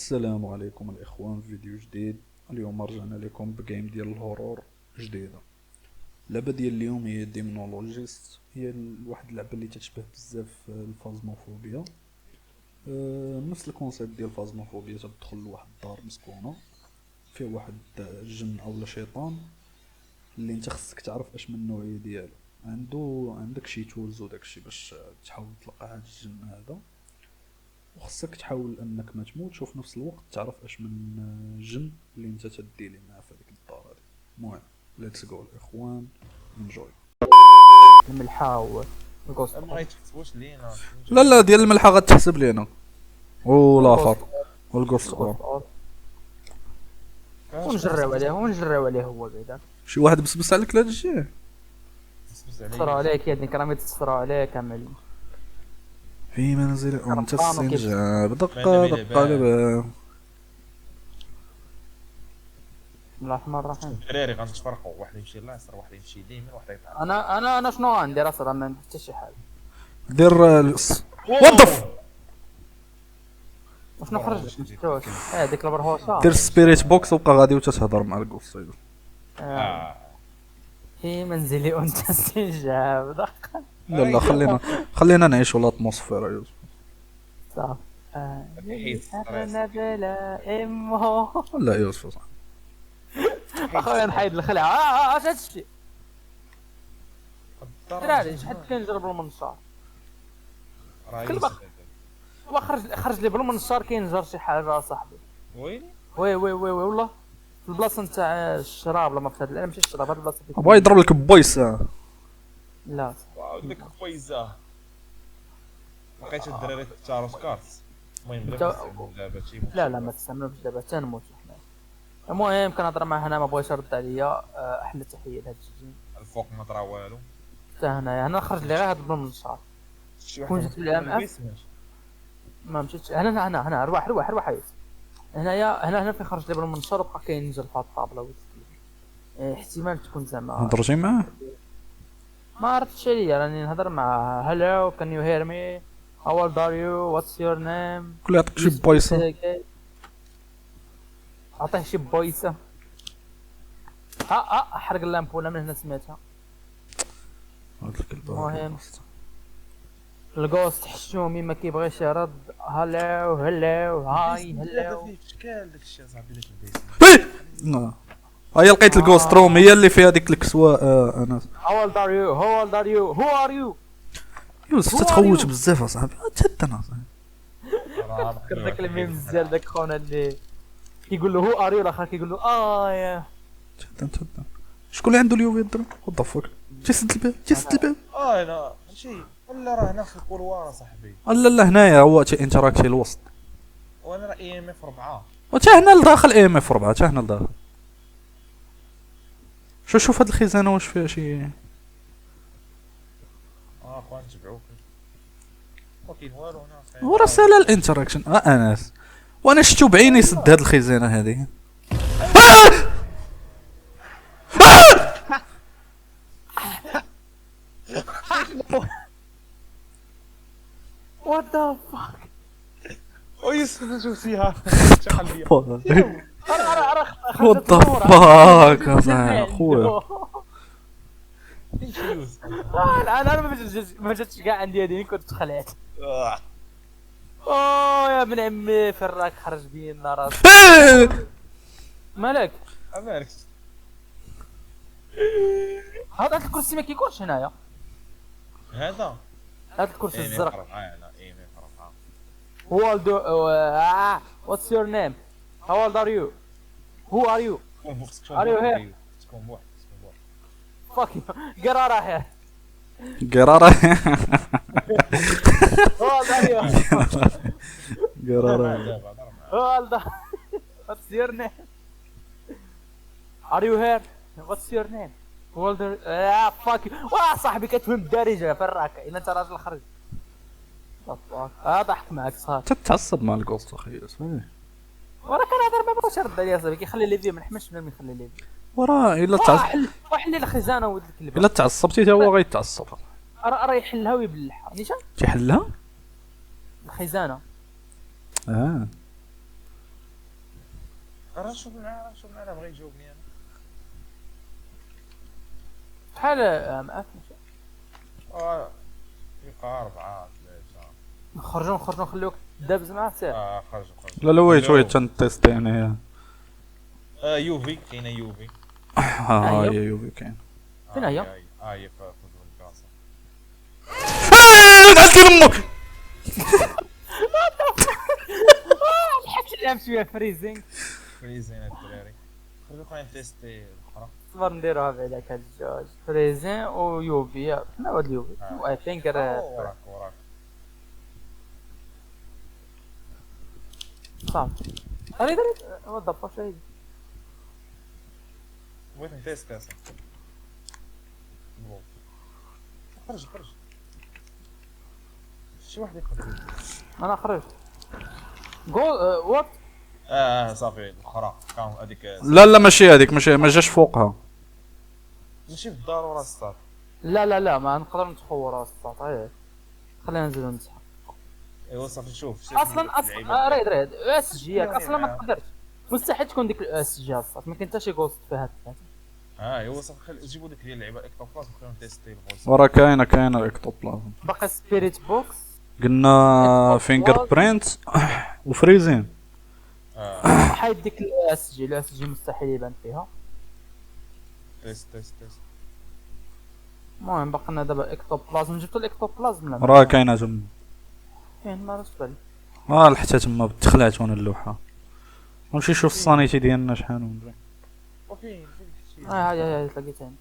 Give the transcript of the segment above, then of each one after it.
السلام عليكم الاخوان، في فيديو جديد. اليوم رجعنا لكم بجيم ديال الهورور جديده. اللعبه ديال اليوم هي ديمونولوجيست، هي واحد اللعبه اللي تتشبه بزاف الفازموفوبيا. نفس الكونسيبت ديال الفازموفوبيا، تدخل لواحد الدار مسكونه فيه واحد جن اولا شيطان اللي انت خصك تعرف اش من النوعيه ديالو. عندك شي تولز وداكشي باش تحاول تلقى هاد الجن هذا، وخصك تحاول انك ما تموتش وفي نفس الوقت تعرف اش من جن اللي انت تديلي معاه في هذيك الدار هذه. المهم ليتس جو الاخوان، انجوي. الملحة والقوس. ما غيتحسبوش لينا. لا ديال الملحه غتحسب لينا ولافر والقوست اور. ونجريو عليه هو بعدا. شي واحد بسبس عليك لهاد الشيء، تصرا عليك يا دني كرامي، تصرا عليك كامل في منزل انت السنجاب دقه دقه. بسم الله الرحمن الرحيم. الدراري غنتفرقوا، واحد يمشي لليسار، واحد يمشي لليمين، واحد يطلع. انا شنو غندير اصلا؟ ما حتى شي حاجه. دير وظف شنو خرج هذيك البرهوشه. دير سبيريت بوكس وبقى غادي وتتهضر مع القوست. في منزلي انت السنجاب دقه. لا خلينا نعيشوا الاتموسفير يا يوسف. صافي. انا بلا امو. لا يوسف صح. اخويا نحيد الخلعه. اش هادشي دراري؟ شحال كنجرب المنشار خرج لي بالمنشار كينجر شي حاجه صاحبي. ويلي وي والله في البلاصه نتاع الشراب. لما فهاد انا ماشي الشراب، هاد البلاصه بغا يضرب لك بويسه. لا عندك فويزه لقيت الدراري تاروس كارت. المهم دابا شي لا ما تستعملوش دابا تنموت حنا. المهم كنهضر مع هنا، ما بغاش يرد عليا. احلى تحيه لهاد الجن. الفوق ما طرا والو حتى هنا خرج لي غير هاد بالمنشار. شي كون واحد جيت بالعام ما مشيتش. هنا روح عيط. هنا فين خرج لي بالمنشار وبقى كينزل في الطابله. احتمال تكون زعما هضرتي معاه؟ ما عرفتش عليا، راني نهضر معاه. هلو كان يو هير مي، هاو اولد ار يو، واتس يور نيم. كل يعطيك شي بويسه. عطيه شي بويسه. حرق اللامبوله من هنا سمعتها. المهم الغوست حشومي ما كيبغيش يرد. هلو هاي هلو. في اشكال داك الشيء صاحبي داك البيس. هيا لقيت الجوست روم، هي اللي فيها ديك الكسوه. انا هاو اولد ار يو، هو ار يو. يوسف تتخوت بزاف اصاحبي. تهدنا فكر داك الميم الزير داك خونا اللي كيقول له هو ار يو، الاخر كيقول له يا تهدنا. شكون اللي عنده اليوم يضرب؟ وضفك تيسد الباب. انا ماشي ولا راه هنا في الكولوار صاحبي. لا هنايا هو تي انتراكتي الوسط، وانا راه اي ام اف 4. وتا هنا لداخل اي ام اف 4، تا هنا لداخل. شوف هاد الخزانه واش فيها شي. اخوان تبعوك ما كاين والو هنا. هو رساله الانتراكشن. انس وانا شفتو بعيني سد هاد الخزانه هذه. وات ذا فاك. ويسكت شوفيها شحال ليا. وات ذا فاك اصاحبي خويا. انا ما جاتش كاع عندي هذه، كنت تخلعت. يا ابن عمي فراك خرج بينا راسك. مالك مالك؟ هذا الكرسي ما كيكونش هنايا. هذا الكرسي الزرق. هو Who old what's your name? How old are you? Who are you? Are you here? Fuck you. Get out of here. قراره. How old are you? قراره. How old are What's your name? Are you here? What's your name? Who old are fuck you. صاحبي كتفهم الدارجه فراك الا انت راجل خرج. ضحك معك صافي. تتعصب مع الجوست اخي اسمعني. وراه كنهضر ما بغاش يرد عليا صاحبي. كيخلي لي فيه ما نحملش بلا ما يخلي لي فيه. وراه الا تعصب وحل الخزانه ولد الكلب. الا تعصبتي حتى هو غيتعصب. راه يحلها ويبلعها. نيشان تيحلها الخزانه. راه شوف معاه انا بغا يجاوبني انا. بحال معاك ماشي. يبقى 4 3. نخرجوا نخليوك دابز معاه سير. خرج. لا لا ويت هلو. تنتيستي يعني. يوفي كاينه يوفي. ها أيوه. هي يوفي كاين. فين هي؟ هي في فوتبول الكاسه. دير امك. الحق نلعب شويه فريزينغ. فريزين الدراري. خلينا خويا نتيستي الاخرى. صبر نديروها بعداك هاد الجوج فريزين ويوفي. شنو هو هاد اليوفي؟ اي ثينك وراك. صافي. اريد وات ذا فاك. بغيت نتيست اصلا. خرج. شي واحد يقدر. انا خرجت. جو وات. صافي الاخرى كان هذيك. لا ماشي هذيك، ماشي ما جاش فوقها. ماشي بالضروره الصاد. لا ما نقدر نتخور الساط. خلينا ننزلو نمسح. ايوا صافي شوف اصلا ريد اس جي ياك اصلا ما تقدرش. مستحيل تكون ديك اس جي الصاط. ما كاين حتى شي غوست فيها الثلاثه. ايوا صافي جيبوا ديك ديال اللعيبه اكتوبلاس وخلينا نتيستي الفويس. ورا كاينه اكتوبلازم. باقي سبيريت بوكس. قلنا فينجر برينت وفريزين. حيد ديك الاس جي مستحيل يبان فيها. تيست. المهم باقي لنا دابا اكتوبلازم. جبتو الاكتوبلازم لا راه كاينه تما. كاين ما راه بالي. حتى تما تخلعت وانا اللوحه. نمشي نشوف الصانيتي ديالنا شحال ونبغي. وفين شي هاي لقيتها.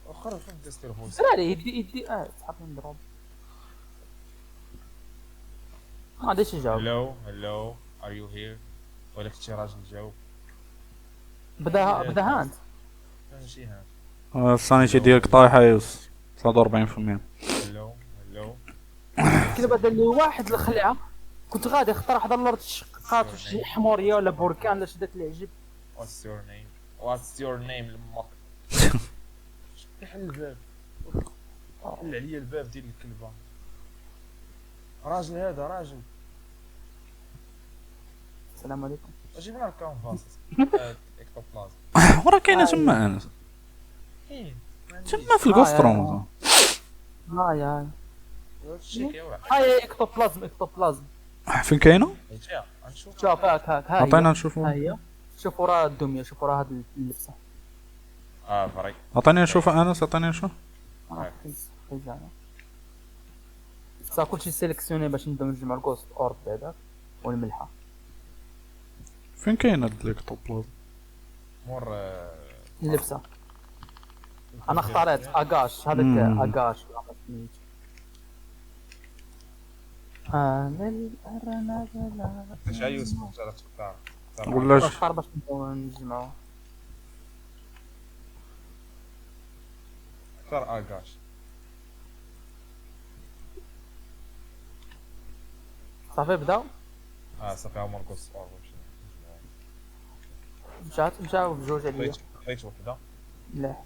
اخر فين تيستي الفويس. دراري يدي تحط نضرب. ما غاديش يجاوب. هلو ار يو هير. ولك شي راجل جاوب. بدا هانت. ماشي ها. الصانيتي ديالك طايحه يوس 49%. هلو كذا بدا لي واحد الخلعه. كنت غادي اختار حدا الارض شقات وشي حموريه ولا بركان ولا شدات لي عجب. واتس يور نيم لمك. حل الباب. حل عليا الباب ديال الكلبه. هذا راجل. السلام عليكم. اجيب لنا الكانفاس. اكتوبلاز. ورا كاينه تما انس. تما في الكوستروم. هاي شيكي واحد. هاي اكتوبلازم. فين كاينه؟ نشوف. شوف هاك هاي عطينا نشوفو. هي. شوفوا راه الدميه. شوفوا راه هاد اللبسه. فري. عطيني نشوف انس، عطيني نشوف. صا كلشي سيليكسيوني باش نبداو نجمعو الكوست اورب بعدا والملحه. فين كاين هاد الاكتوبلازم؟ مور اللبسه. انا اختاريت اغاش. هذاك اغاش ولا ما سميتو. الارنب اش يوسف انت تختار. ولا اختار باش نبداو نجمعو. اختار اغاش. صافي بداو. صافي هما الكوست اورب. مشاو بجوج عليا. خديت وحده. مليح.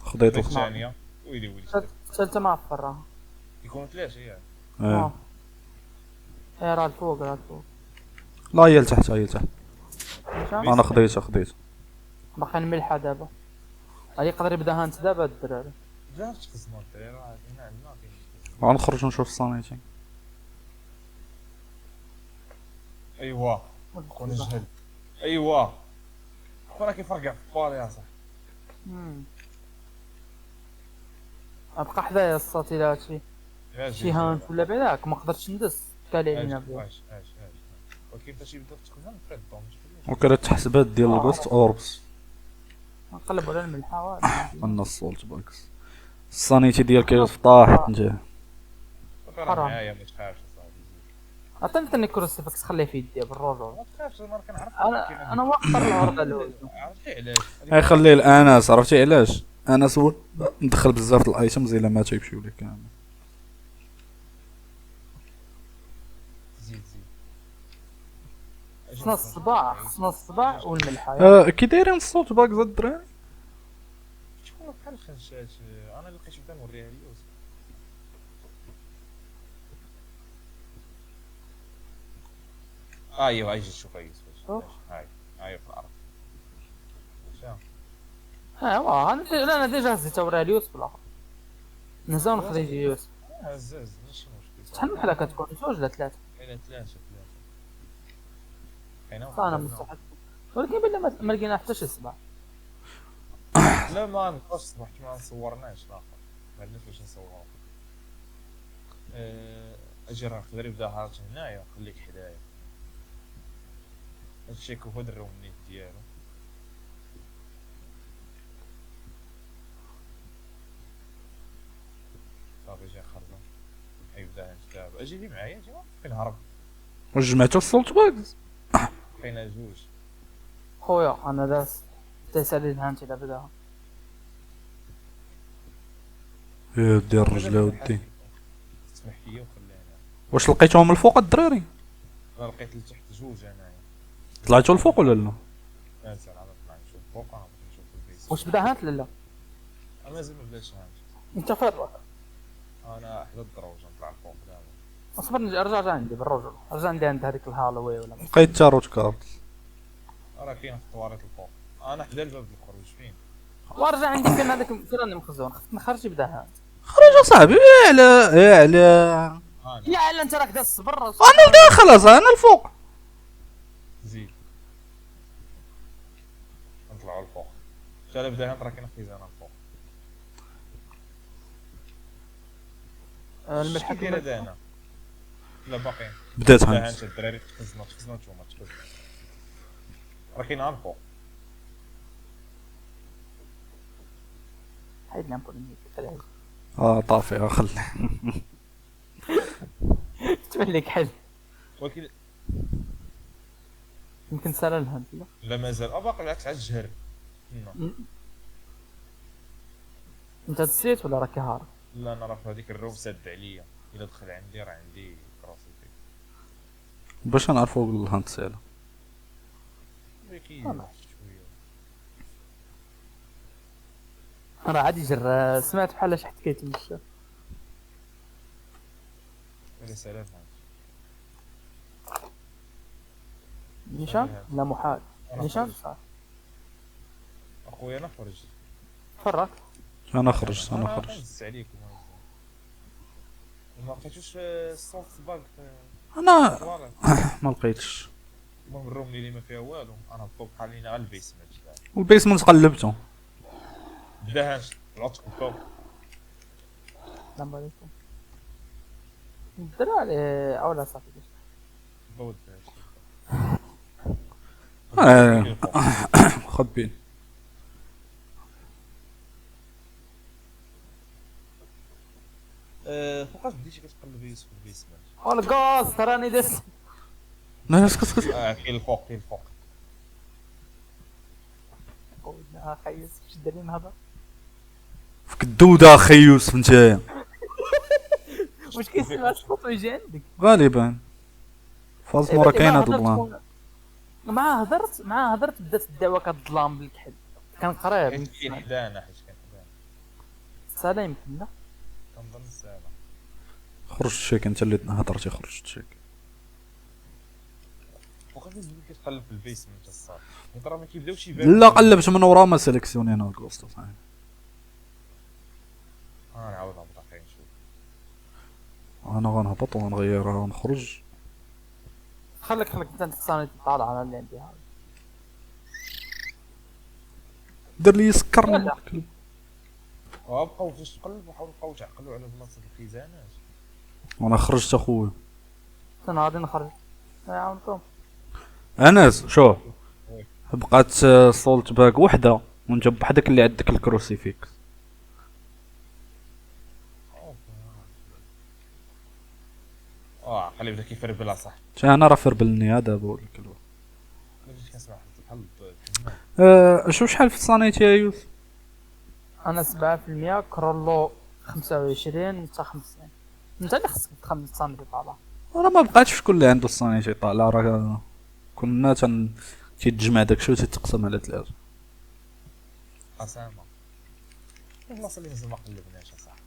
خديتو. الثانيه. ويلي الثالثه ما عرف راها. يكونوا ثلاثه ياك. راه الفوق. لا هي لتحت، هي لتحت. مشى. انا خديتها. باقي الملحه دابا. غادي يقدر يبدا هانت دابا الدراري. جات تخزنوا الدراري راه هنا عندنا كاين. غنخرج نشوف الصانيتي. ايوا خونا جهل. ايوا خونا كيفرقع في البال يا صاحبي. ابقى حدايا الصوت الى هادشي شي هانت ولا بعداك ما قدرتش ندس. كالي علينا بزاف. ولكن فاش يبدا تخزن في الدوم. وكانت التحسبات ديال الغوست اوربس. نقلب على الملحه. عندنا السولت باكس. الصانيتي ديالك يوسف طاحت نجاه. حرام معايا ما تخافش اصاحبي. عطيني كروسيفكس خليه في يدي بالرجل. ما تخافش انا كنعرف. انا واخر العرض الاول. عرفتي علاش؟ هاي خليه الانس. عرفتي علاش؟ انس هو ندخل بزاف د الايتمز الا ما تيمشيو ليه كامل. زيد خصنا الصباع والملحه. كي دايرين الصوت باك زاد الدراري. شكون بحال الخنشات. انا لقيت بدا نوريها ليوسف. ايوه اجي شوف اي شوف. هاي في الارض. شاف ها انا ديجا هزيت وراه اليوسف الاخر نزال نخلي يجي يوسف. هزاز ماشي مشكل. شحال من حلقه كتكون جوج ولا ثلاثه؟ كاينه ثلاثه كاينه انا واحدة. مستحق ولكن بلا ما لقينا حتى شي صباح. لا ما نقدرش صباح ما صورناش الاخر ما عرفناش باش نصورو. اجي راه نقدر يبدا هارت هنايا خليك حدايا هادشي هو الرومنيت ديالو. صافي جا خرجو يبدا نتابع اجي لي معايا اجي فين هرب وجمعتو السولت باكس. كاينه جوج. خويا انا داس عليه الهانتي الا بداها. يا ودي الرجل ودي. تسمح لي وخلينا. واش لقيتوهم الفوق الدراري؟ انا لقيت لتحت جوج انايا. طلعتو الفوق ولا لا؟ لا زعما نطلع نشوف فوق انا بغيت نشوف البيس. واش بدا هانت لا؟ انا مازال ما بداش هانت. انت فرق انا حدا الدروج نطلع الفوق دابا. اصبر نجي ارجع عندي بالرجل ارجع عندي عند هذيك الهالوي ولا لقيت تاروت كارت. راه كاين في الطواليت الفوق. انا حدا الباب الخروج فين؟ وارجع عندي فين هذاك فين راني مخزون خفت نخرج يبدا هانت. خرج اصاحبي على يا الا انت راك داز الصبر انا لداخل انا الفوق. زيد نطلعوا الفوق. شال بدا هانت راه كاين خزانه الفوق. الملحق كاين دانا. لا باقيين. بدات لا هانت. هانت الدراري تخزنوا نتوما راه كاين على الفوق. حيد لامبول نيك طافي خلي. تبان لك حل ولكن يمكن سال الهانت لا لا مازال باقي بالعكس على الجهر. انت دسيت ولا راك هارب؟ لا انا راه في هذيك الروم ساد عليا. الا دخل عندي راه عندي كراسي باش نعرفو الهانت سالا. فيك. والله. شويه راه عادي جر سمعت بحال شي حد كيتمشى. ولا سلام. نيشان لا محال نيشان صح اخويا انا خرج. فرق انا خرجت انا خرجت. نزت عليك ما لقيتوش الصوت باك انا طواليت. ما لقيتش. المهم الروم اللي ما فيها والو انا هبطو بحال لينا غير البيسمنت. والبيسمنت قلبته. بدا هانش طلعت فوق. السلام عليكم الدراري اولا صافي بود خبين. فوقاش بديتي كتقلب يوسف في البيسمنت؟ والغاز تراني دس لا اسكت كاين الفوق كاين الفوق. قولنا خيس اش دير لي نهضر فيك الدودة اخي يوسف نتايا. واش كيسمع الصوت ويجي عندك غالبا فاطمه راه كاينه هاد البلان. معاه هضرت بدات الدعوه كتظلام بالكحل كان قريب كاين حدانا حيت كاين حدانا. سالا يمكن لا كنظن الساعه. خرج شيك انت اللي هضرتي خرجت شيك. وقت اللي كتقلب في البيسمنت الصاد راه ما كيبداوش يبانو. لا قلبت من ورا ما سيليكسيونينا الكوست صاحبي. نعاود نهبط اخي نشوف. انا غنهبط ونغيرها ونخرج. خليك انت تصاني طالع انا اللي عندي هذا دير لي سكرني لا. الكلب. وابقاو فاش تقلب وحاولوا بقاو تعقلوا على بلاصه الخزانات. وانا خرجت اخويا. انا غادي نخرج عاونتهم انس شوف بقات سولت باك وحده وانت بحدك اللي عندك الكروسيفيكس. خلي بدا كيفربلها صح. انا راه فربلني هذا دابا ولا الكلب. ما جيتش كنسمع بحال شوف شحال في الصانيتي يا يوسف. انا 7% كرولو 25 حتى 50 انت اللي خصك تخمس صامت طالع راه ما بقاتش شكون اللي عنده الصانيتي طالع راه كنا تيتجمع داكشي وتتقسم على ثلاثه. قسامه البلاصه اللي مازال ما قلبناش اصاحبي.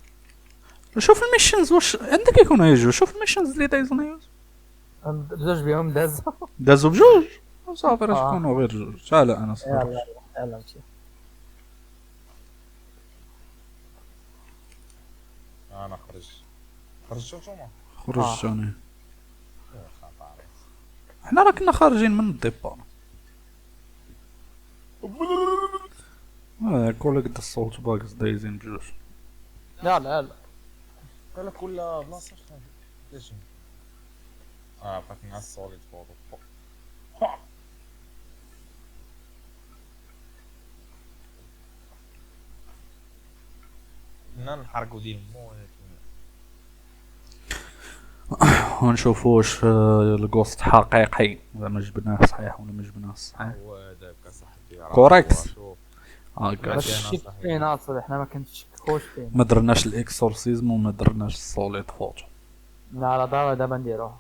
شوف الميشنز واش عندك يكون يجو. شوف الميشنز اللي دايزون يوسف. زوج بيهم داز. دازو بجوج صافي راه آه. شكونوا غير جوج تعال انا صافي يلا يلا مشي. انا خرجتوا نتوما. خرج انا خطاري. حنا راه كنا خارجين من الديبار كل قد الصوت باكس دايزين بجوج يلا يلا. قال لك ولا بلاصه شحال ليش بقيت مع السوليد فوق. كنا نحرقوا ديال مو ونشوفوا واش الكوست حقيقي زعما جبناه صحيح ولا ما جبناه صحيح. هو داك صاحبي راه كوريكت. هو شوف هاكا ما تشك فينا اصلا، احنا ما كنتشكوش فينا. ما درناش الاكسورسيزم وما درناش السوليد فوتو. لا لا دابا نديروها.